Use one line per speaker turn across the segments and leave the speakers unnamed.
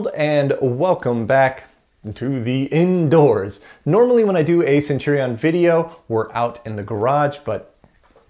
world, and welcome back to the indoors. Normally when I do a Centurion video, we're out in the garage, but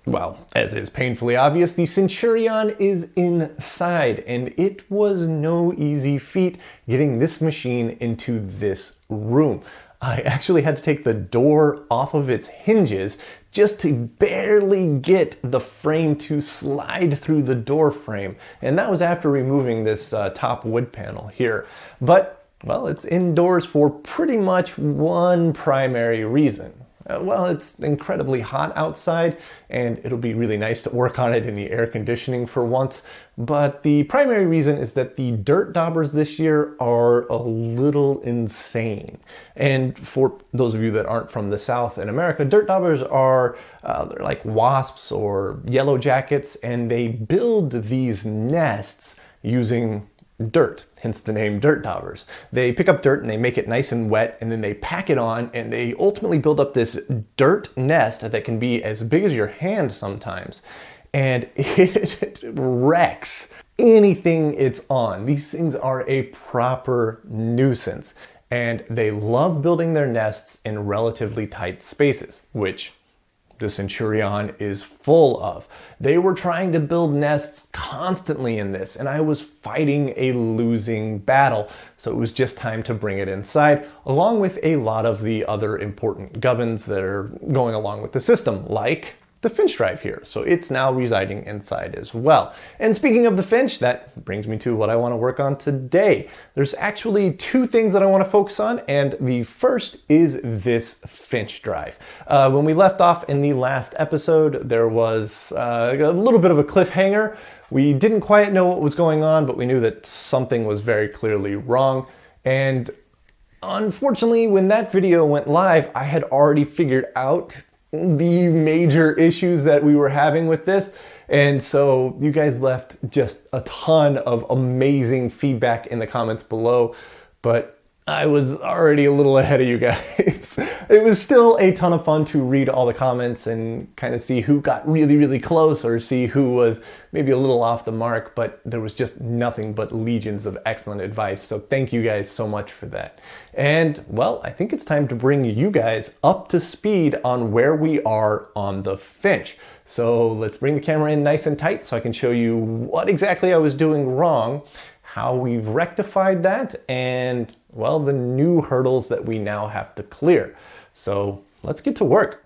well, as is painfully obvious, the Centurion is inside, and it was no easy feat getting this machine into this room. I actually had to take the door off of its hinges just to barely get the frame to slide through the door frame. And that was after removing this top wood panel here. But, well, it's indoors for pretty much one primary reason. Well, it's incredibly hot outside, and it'll be really nice to work on it in the air conditioning for once. But the primary reason is that the dirt daubers this year are a little insane. And for those of you that aren't from the South in America, dirt daubers are they're like wasps or yellow jackets, and they build these nests using dirt, hence the name dirt daubers. They pick up dirt and they make it nice and wet, and then they pack it on, and they ultimately build up this dirt nest that can be as big as your hand sometimes. And it wrecks anything it's on. These things are a proper nuisance, and they love building their nests in relatively tight spaces, which the Centurion is full of. They were trying to build nests constantly in this, and I was fighting a losing battle. So it was just time to bring it inside, along with a lot of the other important gubbins that are going along with the system, like the Finch drive here. So it's now residing inside as well. And speaking of the Finch, that brings me to what I want to work on today. There's actually two things that I want to focus on, and the first is this Finch drive. When we left off in the last episode, there was a little bit of a cliffhanger. We didn't quite know what was going on, but we knew that something was very clearly wrong. And unfortunately, when that video went live, I had already figured out the major issues that we were having with this. And so you guys left just a ton of amazing feedback in the comments below, but I was already a little ahead of you guys. It was still a ton of fun to read all the comments and kind of see who got really, really close or see who was maybe a little off the mark, but there was just nothing but legions of excellent advice. So thank you guys so much for that. And well, I think it's time to bring you guys up to speed on where we are on the Finch. So let's bring the camera in nice and tight so I can show you what exactly I was doing wrong, how we've rectified that, and well, the new hurdles that we now have to clear. So let's get to work.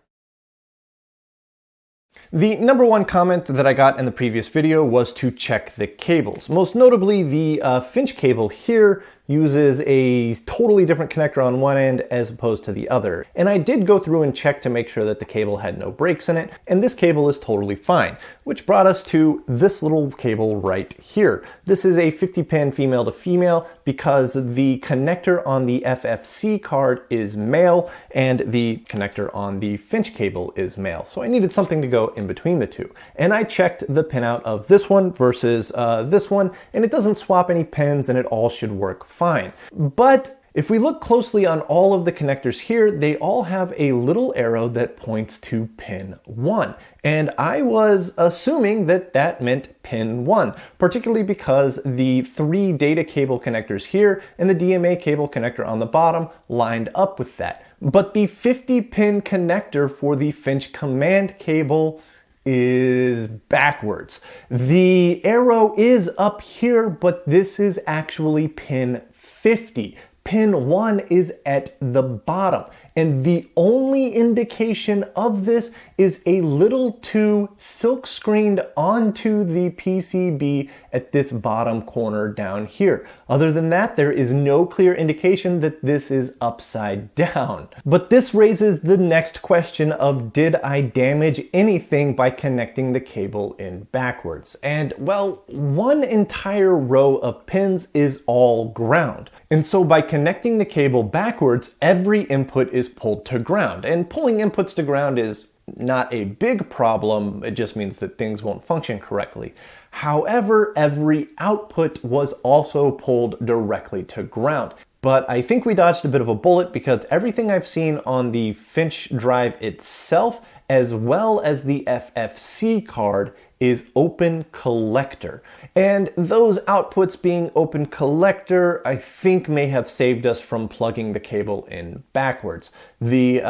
The number one comment that I got in the previous video was to check the cables. Most notably, the Finch cable here uses a totally different connector on one end as opposed to the other. And I did go through and check to make sure that the cable had no breaks in it, and this cable is totally fine, which brought us to this little cable right here. This is a 50-pin female to female because the connector on the FFC card is male and the connector on the Finch cable is male. So I needed something to go in between the two. And I checked the pinout of this one versus this one, and it doesn't swap any pins, and it all should work fine. But if we look closely on all of the connectors here, they all have a little arrow that points to pin 1. And I was assuming that that meant pin 1, particularly because the 3 data cable connectors here and the DMA cable connector on the bottom lined up with that. But the 50-pin connector for the Finch command cable is backwards. The arrow is up here, but this is actually pin 50. Pin 1 is at the bottom, and the only indication of this is a little 2 silk screened onto the PCB at this bottom corner down here. Other than that, there is no clear indication that this is upside down. But this raises the next question of, did I damage anything by connecting the cable in backwards? And well, one entire row of pins is all ground. And so by connecting the cable backwards, every input is pulled to ground. And pulling inputs to ground is not a big problem. It just means that things won't function correctly. However, every output was also pulled directly to ground. But I think we dodged a bit of a bullet because everything I've seen on the Finch drive itself, as well as the FFC card, is open collector. And those outputs being open collector, I think may have saved us from plugging the cable in backwards. The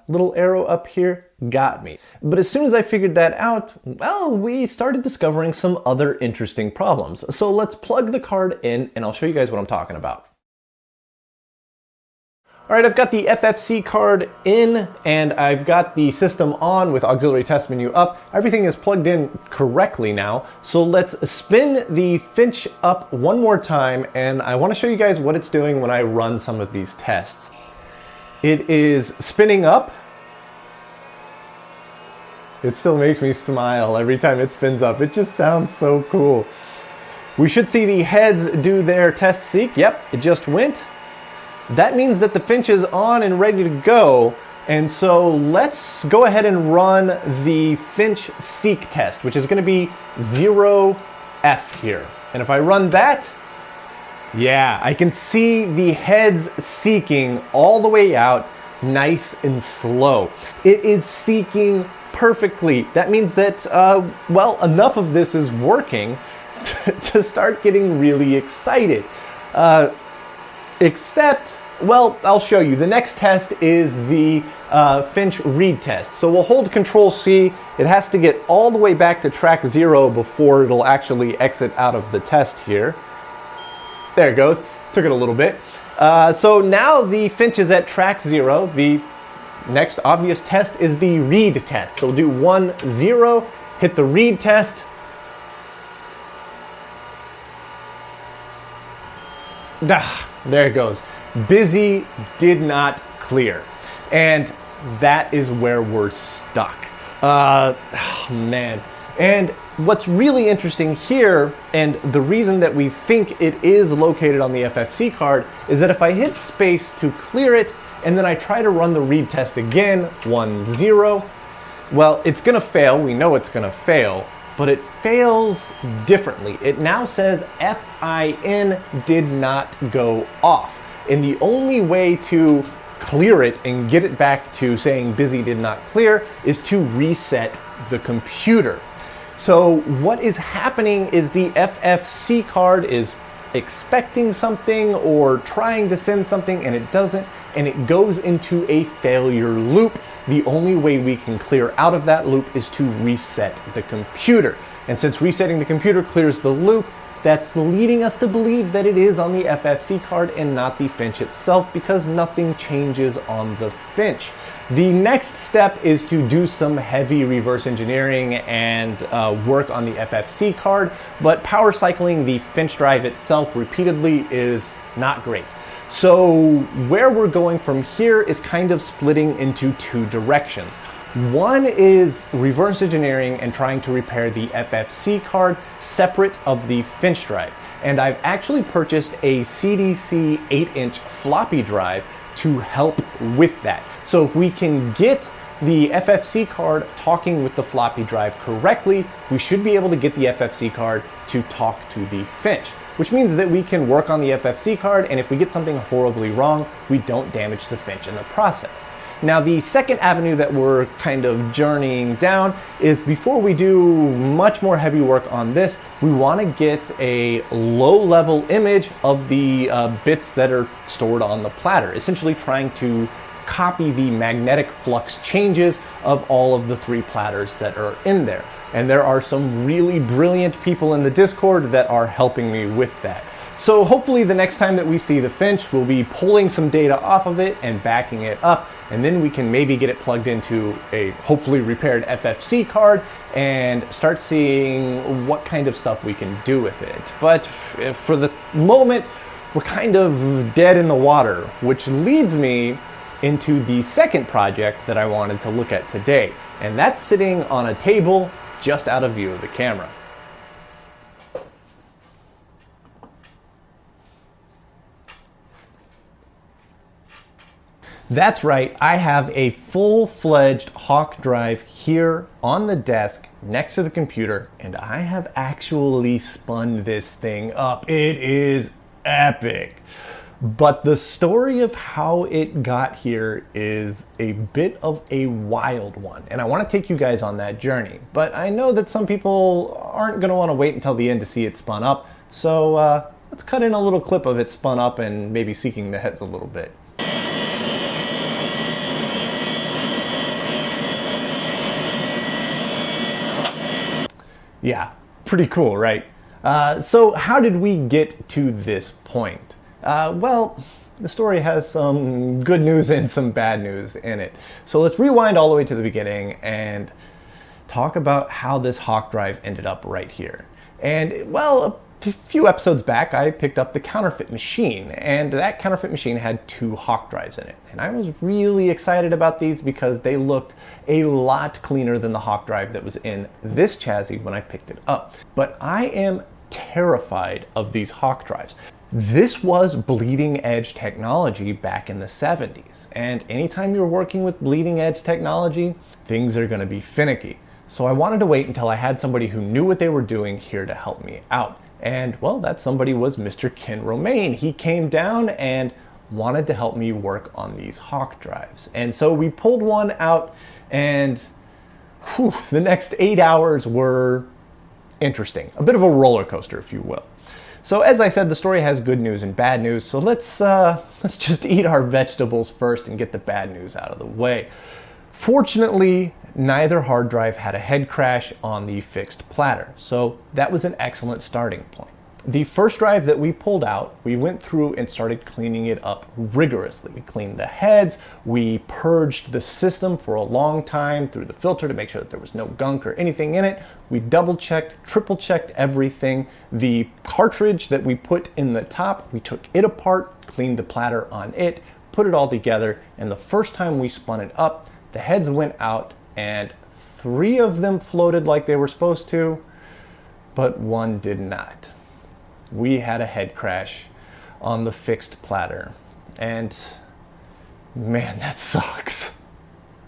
little arrow up here got me. But as soon as I figured that out, well, we started discovering some other interesting problems. So let's plug the card in and I'll show you guys what I'm talking about. All right, I've got the FFC card in and I've got the system on with auxiliary test menu up. Everything is plugged in correctly now. So let's spin the Finch up one more time and I want to show you guys what it's doing when I run some of these tests. It is spinning up. It still makes me smile every time it spins up. It just sounds so cool. We should see the heads do their test seek. Yep, it just went. That means that the Finch is on and ready to go. And so let's go ahead and run the Finch seek test, which is going to be 0F here. And if I run that, yeah, I can see the heads seeking all the way out, nice and slow. It is seeking perfectly. That means that, well, enough of this is working to start getting really excited. Except, well, I'll show you. The next test is the Finch read test. So we'll hold Control C. It has to get all the way back to track 0 before it'll actually exit out of the test here. There it goes. Took it a little bit. So now the Finch is at track 0. The next obvious test is the read test. So we'll do 1, 0, hit the read test. There it goes. Busy did not clear. And that is where we're stuck. Oh man. And what's really interesting here, and the reason that we think it is located on the FFC card, is that if I hit space to clear it, and then I try to run the read test again, 1, 0, well, it's gonna fail. We know it's gonna fail, but it fails differently. It now says FIN did not go off. And the only way to clear it and get it back to saying busy did not clear is to reset the computer. So what is happening is the FFC card is expecting something or trying to send something and it doesn't, and it goes into a failure loop. The only way we can clear out of that loop is to reset the computer. And since resetting the computer clears the loop, that's leading us to believe that it is on the FFC card and not the Finch itself, because nothing changes on the Finch. The next step is to do some heavy reverse engineering and work on the FFC card, but power cycling the Finch drive itself repeatedly is not great. So where we're going from here is kind of splitting into two directions. One is reverse engineering and trying to repair the FFC card separate of the Finch drive. And I've actually purchased a CDC 8-inch floppy drive to help with that. So if we can get the FFC card talking with the floppy drive correctly, we should be able to get the FFC card to talk to the Finch, which means that we can work on the FFC card, and if we get something horribly wrong, we don't damage the Finch in the process. Now, the second avenue that we're kind of journeying down is, before we do much more heavy work on this, we want to get a low-level image of the bits that are stored on the platter, essentially trying to copy the magnetic flux changes of all of the 3 platters that are in there. And there are some really brilliant people in the Discord that are helping me with that. So hopefully the next time that we see the Finch, we'll be pulling some data off of it and backing it up, and then we can maybe get it plugged into a hopefully repaired FFC card and start seeing what kind of stuff we can do with it. But for the moment, we're kind of dead in the water, which leads me into the second project that I wanted to look at today, and that's sitting on a table just out of view of the camera. That's right, I have a full-fledged Hawk drive here on the desk next to the computer, and I have actually spun this thing up. It is epic. But the story of how it got here is a bit of a wild one, and I want to take you guys on that journey. But I know that some people aren't going to want to wait until the end to see it spun up, so let's cut in a little clip of it spun up and maybe seeking the heads a little bit. Yeah, pretty cool, right? So how did we get to this point? Well, the story has some good news and some bad news in it. So let's rewind all the way to the beginning and talk about how this hawk drive ended up right here. And well, a few episodes back, I picked up the counterfeit machine, and that counterfeit machine had 2 hawk drives in it. And I was really excited about these because they looked a lot cleaner than the hawk drive that was in this chassis when I picked it up. But I am terrified of these hawk drives. This was bleeding edge technology back in the 70s. And anytime you're working with bleeding edge technology, things are going to be finicky. So I wanted to wait until I had somebody who knew what they were doing here to help me out. And well, that somebody was Mr. Ken Romaine. He came down and wanted to help me work on these hawk drives. And so we pulled one out, and the next 8 hours were interesting. A bit of a roller coaster, if you will. So as I said, the story has good news and bad news. So let's just eat our vegetables first and get the bad news out of the way. Fortunately, neither hard drive had a head crash on the fixed platter, so that was an excellent starting point. The first drive that we pulled out, we went through and started cleaning it up rigorously. We cleaned the heads, we purged the system for a long time through the filter to make sure that there was no gunk or anything in it. We double checked, triple checked everything. The cartridge that we put in the top, we took it apart, cleaned the platter on it, put it all together, and the first time we spun it up, the heads went out and 3 of them floated like they were supposed to, but 1 did not. We had a head crash on the fixed platter, and man, that sucks.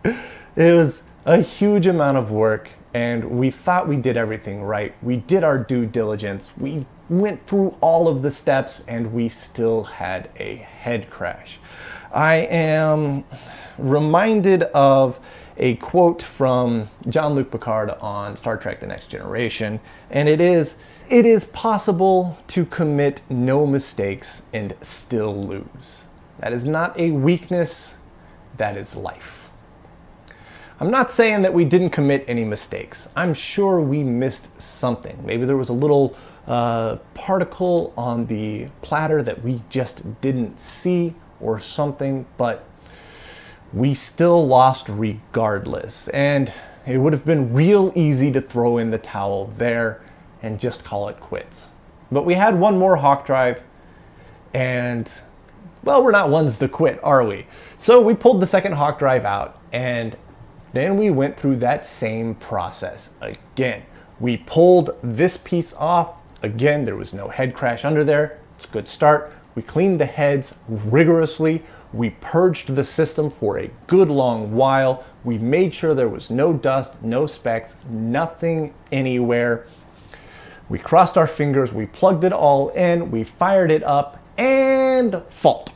It was a huge amount of work, and we thought we did everything right. We did our due diligence. We went through all of the steps, and we still had a head crash. I am reminded of a quote from Jean-Luc Picard on Star Trek: The Next Generation, and it is possible to commit no mistakes and still lose. That is not a weakness, that is life. I'm not saying that we didn't commit any mistakes. I'm sure we missed something. Maybe there was a little particle on the platter that we just didn't see or something, but we still lost regardless. And it would have been real easy to throw in the towel there and just call it quits. But we had one more hawk drive, and well, we're not ones to quit, are we? So we pulled the second hawk drive out, and then we went through that same process again. We pulled this piece off. Again, there was no head crash under there. It's a good start. We cleaned the heads rigorously. We purged the system for a good long while. We made sure there was no dust, no specks, nothing anywhere. We crossed our fingers, we plugged it all in, we fired it up, and fault.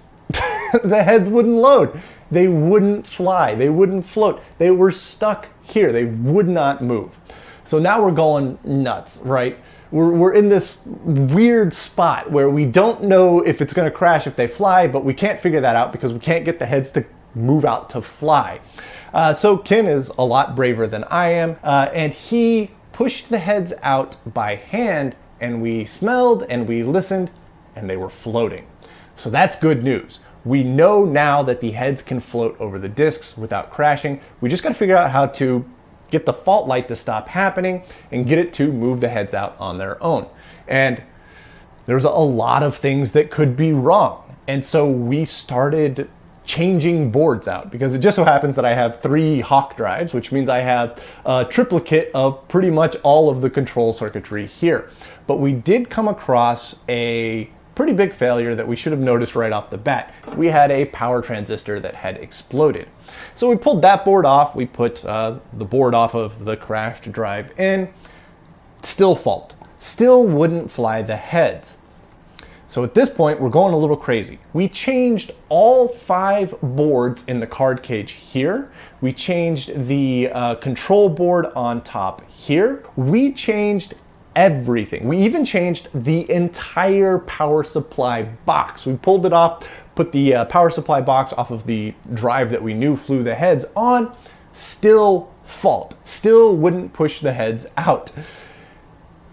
The heads wouldn't load. They wouldn't fly. They wouldn't float. They were stuck here. They would not move. So now we're going nuts, right? We're in this weird spot where we don't know if it's going to crash if they fly, but we can't figure that out because we can't get the heads to move out to fly. So Ken is a lot braver than I am, and he pushed the heads out by hand, and we smelled and we listened, and they were floating. So that's good news. We know now that the heads can float over the discs without crashing. We just got to figure out how to get the fault light to stop happening and get it to move the heads out on their own. And there's a lot of things that could be wrong. And so we started changing boards out, because it just so happens that I have 3 Hawk drives, which means I have a triplicate of pretty much all of the control circuitry here. But we did come across a pretty big failure that we should have noticed right off the bat. We had a power transistor that had exploded. So we pulled that board off, we put the board off of the crashed drive in, still fault. Still wouldn't fly the heads. So at this point, we're going a little crazy. We changed all 5 boards in the card cage here. We changed the control board on top here. We changed everything. We even changed the entire power supply box. We pulled it off, put the power supply box off of the drive that we knew flew the heads on. Still fault. Still wouldn't push the heads out.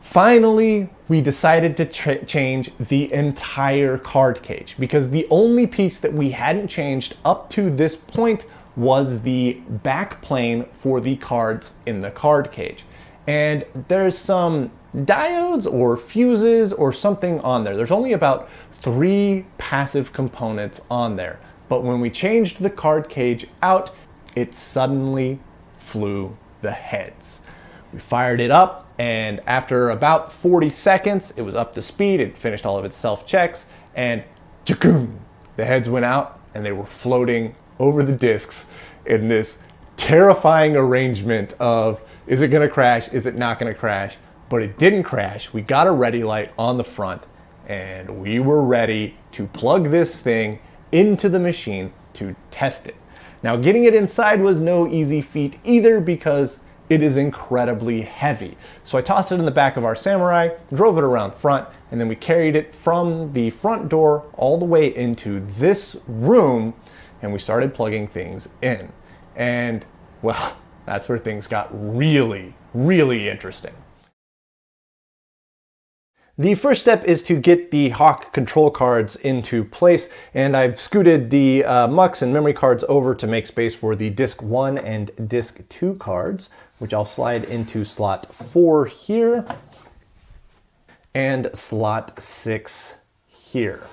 Finally, we decided to change the entire card cage because the only piece that we hadn't changed up to this point was the back plane for the cards in the card cage. And there's some diodes or fuses or something on there. There's only about 3 passive components on there. But when we changed the card cage out, it suddenly flew the heads. We fired it up, and after about 40 seconds, it was up to speed. It finished all of its self-checks, and chakoom, the heads went out, and they were floating over the discs in this terrifying arrangement of, is it gonna crash? Is it not gonna crash? But it didn't crash. We got a ready light on the front, and we were ready to plug this thing into the machine to test it. Now, getting it inside was no easy feat either because it is incredibly heavy. So I tossed it in the back of our Samurai, drove it around front, and then we carried it from the front door all the way into this room, and we started plugging things in. And, well, that's where things got really, really interesting. The first step is to get the Hawk control cards into place, and I've scooted the MUX and memory cards over to make space for the Disk 1 and Disk 2 cards, which I'll slide into slot 4 here and slot 6 here.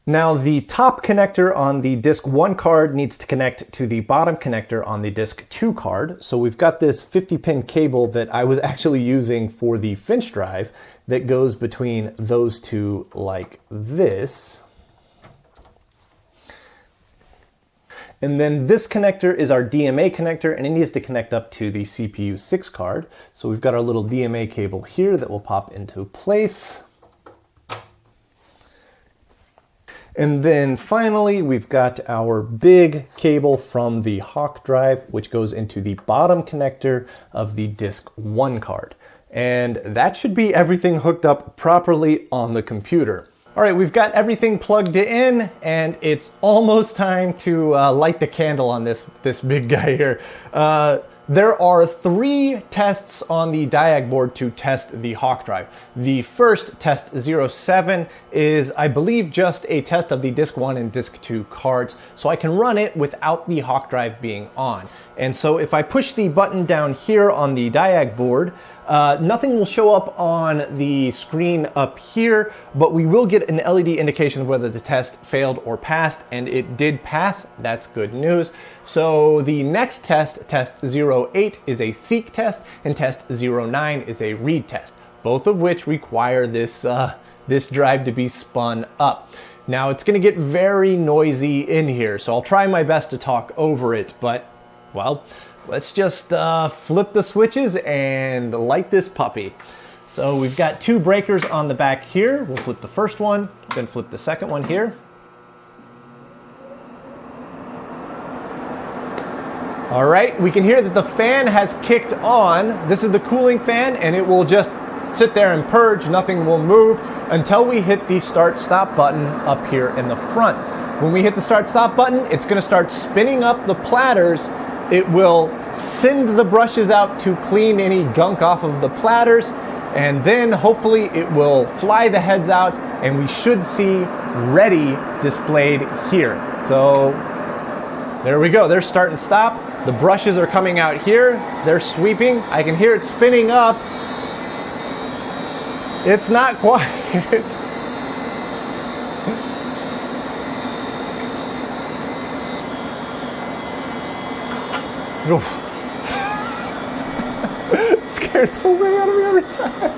Now the top connector on the Disk 1 card needs to connect to the bottom connector on the Disk 2 card. So we've got this 50-pin cable that I was actually using for the Finch drive that goes between those two like this. And then this connector is our DMA connector, and it needs to connect up to the CPU 6 card. So we've got our little DMA cable here that will pop into place. And then finally, we've got our big cable from the Hawk drive, which goes into the bottom connector of the Disk 1 card. And that should be everything hooked up properly on the computer. All right, we've got everything plugged in, and it's almost time to light the candle on this big guy here. There are 3 tests on the diag board to test the Hawk drive. The first, test 07, is, I believe, just a test of the Disk 1 and Disk 2 cards, so I can run it without the Hawk drive being on. And so if I push the button down here on the diag board, nothing will show up on the screen up here, but we will get an LED indication of whether the test failed or passed, and it did pass. That's good news. So the next test, test 08, is a seek test, and test 09 is a read test, both of which require this drive to be spun up. Now it's going to get very noisy in here, so I'll try my best to talk over it, but, well, let's just flip the switches and light this puppy. So we've got 2 breakers on the back here. We'll flip the first one, then flip the second one here. All right, we can hear that the fan has kicked on. This is the cooling fan, and it will just sit there and purge. Nothing will move until we hit the start-stop button up here in the front. When we hit the start-stop button, it's going to start spinning up the platters. It will send the brushes out to clean any gunk off of the platters, and then hopefully it will fly the heads out, and we should see ready displayed here. So there we go. They're start and stop. The brushes are coming out here. They're sweeping. I can hear it spinning up. It's not quiet. Scared the way out of me every time.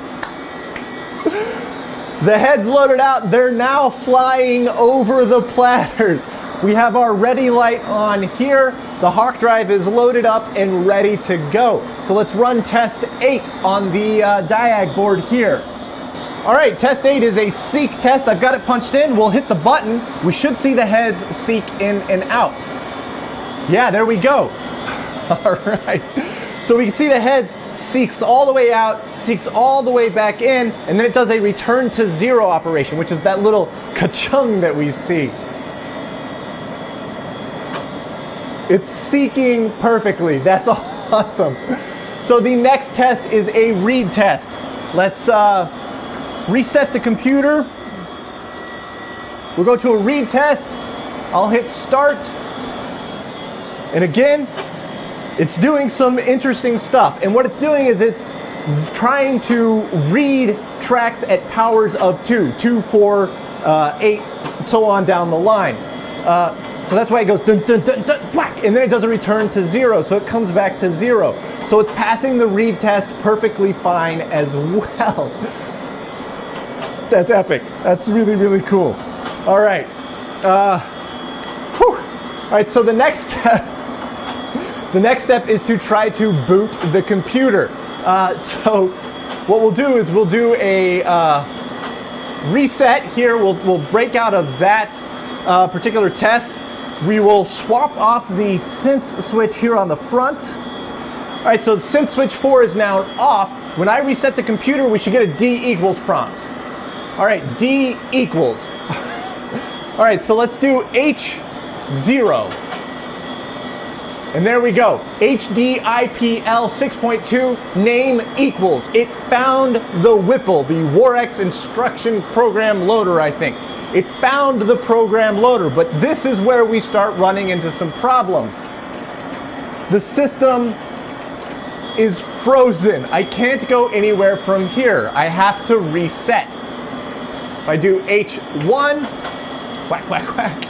The heads loaded out. They're now flying over the platters. we have our ready light on here. The hawk drive is loaded up and ready to go. So let's run test 8 on the diag board here. All right, test 8 is a seek test. I've got it punched in. We'll hit the button. We should see the heads seek in and out. Yeah, there we go. All right. So we can see the heads seeks all the way out, seeks all the way back in, and then it does a return to 0 operation, which is that little ka-chung that we see. It's seeking perfectly. That's awesome. So the next test is a read test. Let's reset the computer. We'll go to a read test. I'll hit start. And again, it's doing some interesting stuff. And what it's doing is it's trying to read tracks at powers of 2, 2, 4, 8, so on down the line. So that's why it goes dun, dun, dun, dun, whack, and then it does a return to 0, so it comes back to 0. So it's passing the read test perfectly fine as well. That's epic. That's really, really cool. All right. All right, so the next step is to try to boot the computer. So what we'll do is we'll do a reset here. We'll break out of that particular test. We will swap off the sense switch here on the front. All right, so sense switch 4 is now off. When I reset the computer, we should get a D equals prompt. All right, D equals. All right, so let's do H0. And there we go. HDIPL 6.2 name equals. It found the WIPL, the Warex Instruction Program Loader, I think. It found the program loader, but this is where we start running into some problems. The system is frozen. I can't go anywhere from here. I have to reset. If I do H1, whack, whack, whack.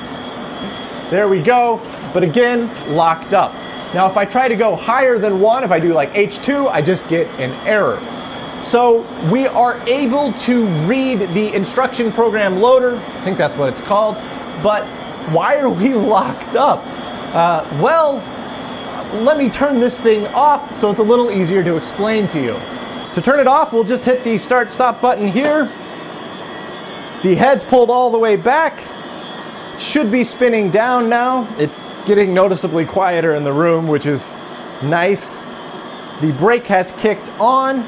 There we go. But again, locked up. Now, if I try to go higher than 1, if I do like H2, I just get an error. So we are able to read the instruction program loader. I think that's what it's called. But why are we locked up? Well, let me turn this thing off so it's a little easier to explain to you. To turn it off, we'll just hit the start stop button here. The head's pulled all the way back. Should be spinning down now. It's getting noticeably quieter in the room, which is nice. The brake has kicked on.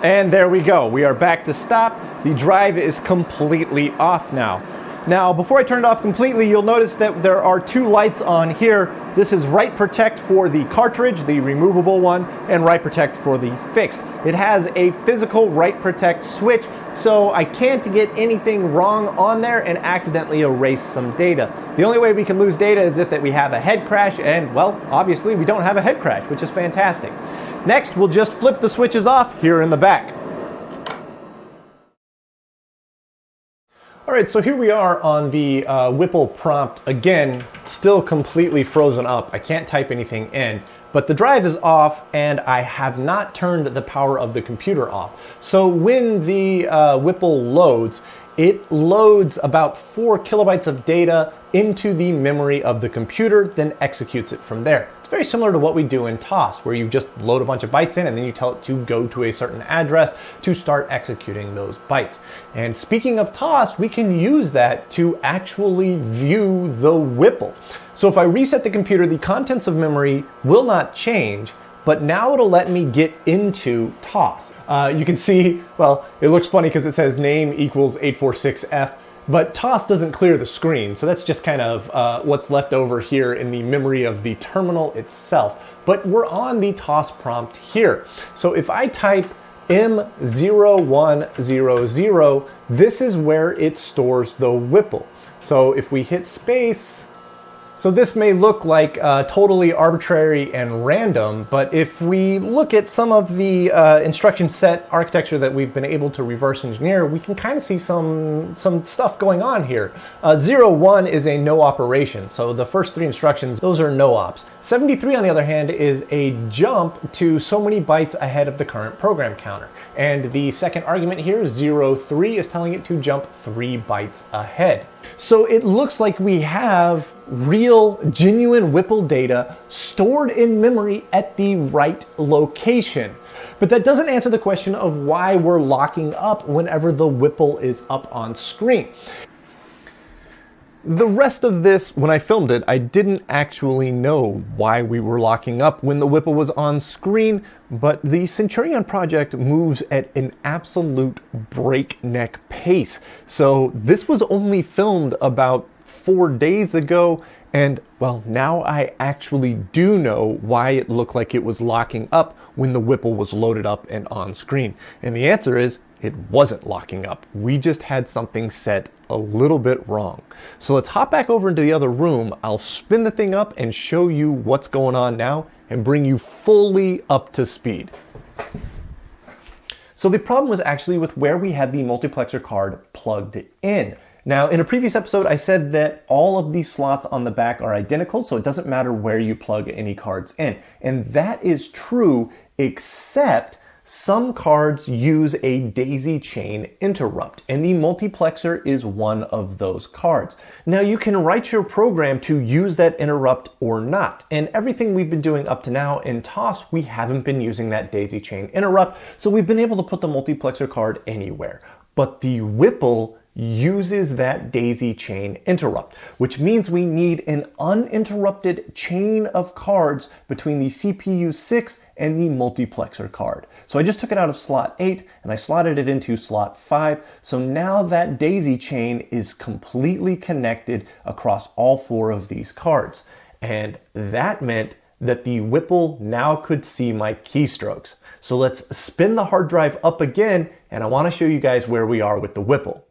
And there we go. We are back to stop. The drive is completely off now. Now, before I turn it off completely, you'll notice that there are 2 lights on here. This is write protect for the cartridge, the removable one, and write protect for the fixed. It has a physical write protect switch, so I can't get anything wrong on there and accidentally erase some data. The only way we can lose data is if that we have a head crash, and well, obviously we don't have a head crash, which is fantastic. Next, we'll just flip the switches off here in the back. All right, so here we are on the WIPL prompt. Again, still completely frozen up. I can't type anything in, but the drive is off and I have not turned the power of the computer off. So when the WIPL loads, it loads about 4 kilobytes of data into the memory of the computer, then executes it from there. It's very similar to what we do in TOS, where you just load a bunch of bytes in and then you tell it to go to a certain address to start executing those bytes. And speaking of TOS, we can use that to actually view the WIPL. So if I reset the computer, the contents of memory will not change, but now it'll let me get into TOS. You can see, well, it looks funny because it says name equals 846F, but TOS doesn't clear the screen, so that's just kind of what's left over here in the memory of the terminal itself. But we're on the TOS prompt here. So if I type M0100, this is where it stores the WIPL. So if we hit space, So this may look like totally arbitrary and random, but if we look at some of the instruction set architecture that we've been able to reverse engineer, we can kind of see some stuff going on here. 0, 1 is a no operation, so the first 3 instructions, those are no ops. 73, on the other hand, is a jump to so many bytes ahead of the current program counter. And the second argument here, 0, 3, is telling it to jump 3 bytes ahead. So it looks like we have real, genuine WIPL data stored in memory at the right location. But that doesn't answer the question of why we're locking up whenever the WIPL is up on screen. The rest of this, when I filmed it, I didn't actually know why we were locking up when the WIPL was on screen, but the Centurion project moves at an absolute breakneck pace. So this was only filmed about 4 days ago, and well, now I actually do know why it looked like it was locking up when the WIPL was loaded up and on screen. And the answer is, it wasn't locking up. We just had something set a little bit wrong. So let's hop back over into the other room. I'll spin the thing up and show you what's going on now and bring you fully up to speed. So the problem was actually with where we had the multiplexer card plugged in. Now, in a previous episode, I said that all of these slots on the back are identical, so it doesn't matter where you plug any cards in. And that is true, except some cards use a daisy chain interrupt, and the multiplexer is one of those cards. Now, you can write your program to use that interrupt or not, and everything we've been doing up to now in TOS, we haven't been using that daisy chain interrupt, so we've been able to put the multiplexer card anywhere. But the WIPL uses that daisy chain interrupt, which means we need an uninterrupted chain of cards between the CPU 6 and the multiplexer card. So I just took it out of slot 8 and I slotted it into slot 5. So now that daisy chain is completely connected across all 4 of these cards. And that meant that the WIPL now could see my keystrokes. So let's spin the hard drive up again, and I want to show you guys where we are with the WIPL.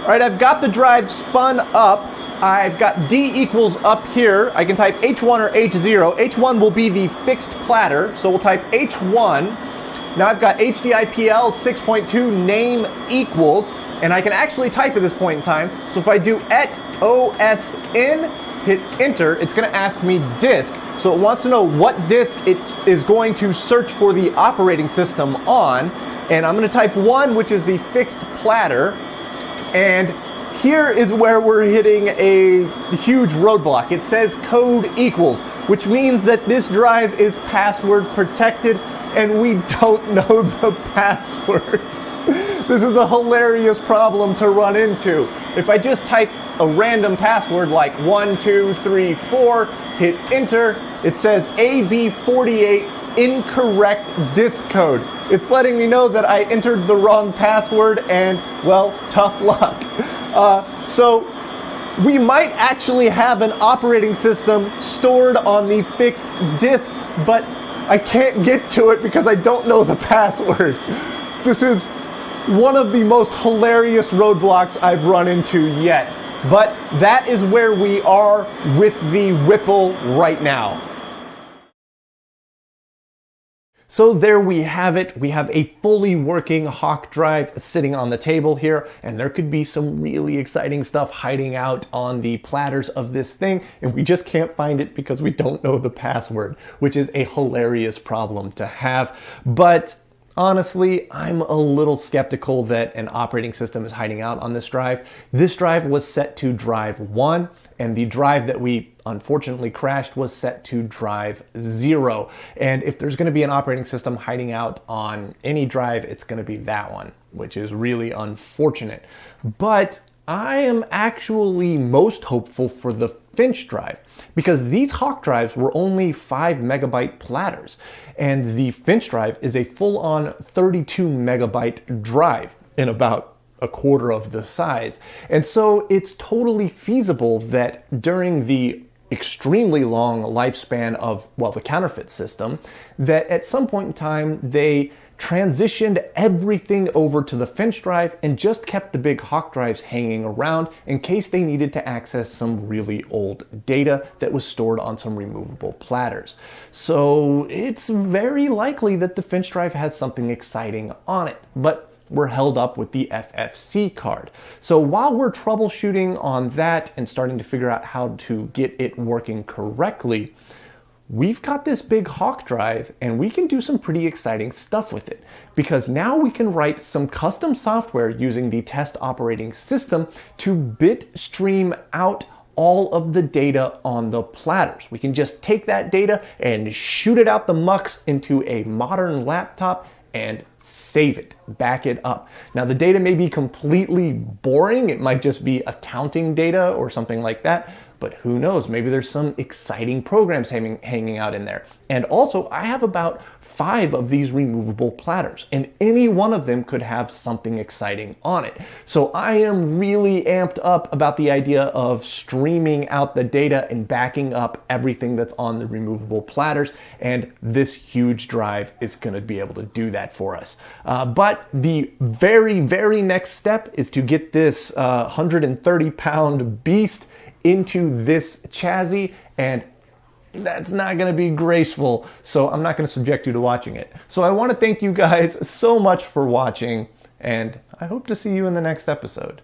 All right, I've got the drive spun up. I've got D equals up here. I can type H1 or H0. H1 will be the fixed platter, so we'll type H1. Now I've got HDIPL 6.2 name equals, and I can actually type at this point in time. So if I do et OSN, hit enter, it's going to ask me disk. So it wants to know what disk it is going to search for the operating system on. And I'm going to type 1, which is the fixed platter. And here is where we're hitting a huge roadblock. It says code equals, which means that this drive is password protected and we don't know the password. This is a hilarious problem to run into. If I just type a random password like 1234, hit enter, it says AB48 incorrect disk code. It's letting me know that I entered the wrong password and, well, tough luck. So we might actually have an operating system stored on the fixed disk, but I can't get to it because I don't know the password. This is one of the most hilarious roadblocks I've run into yet. But that is where we are with the WIPL right now. So there we have it. We have a fully working Hawk drive sitting on the table here, and there could be some really exciting stuff hiding out on the platters of this thing, and we just can't find it because we don't know the password, which is a hilarious problem to have. But honestly, I'm a little skeptical that an operating system is hiding out on this drive. This drive was set to drive 1, and the drive that we unfortunately crashed was set to drive 0. And if there's going to be an operating system hiding out on any drive, it's going to be that one, which is really unfortunate. But I am actually most hopeful for the Finch drive, because these Hawk drives were only 5 megabyte platters, and the Finch drive is a full-on 32 megabyte drive in about a quarter of the size. And so it's totally feasible that during the extremely long lifespan of, well, the counterfeit system, that at some point in time they transitioned everything over to the Finch drive and just kept the big Hawk drives hanging around in case they needed to access some really old data that was stored on some removable platters. So it's very likely that the Finch drive has something exciting on it, but we're held up with the FFC card. So while we're troubleshooting on that and starting to figure out how to get it working correctly, we've got this big Hawk drive and we can do some pretty exciting stuff with it, because now we can write some custom software using the test operating system to bit stream out all of the data on the platters. We can just take that data and shoot it out the mucks into a modern laptop and save it, back it up. Now the data may be completely boring. It might just be accounting data or something like that, but who knows, maybe there's some exciting programs hanging out in there. And also I have about 5 of these removable platters, and any one of them could have something exciting on it. So I am really amped up about the idea of streaming out the data and backing up everything that's on the removable platters, and this huge drive is going to be able to do that for us. But the very, very next step is to get this 130-pound beast into this chassis, and that's not going to be graceful, so I'm not going to subject you to watching it. So I want to thank you guys so much for watching, and I hope to see you in the next episode.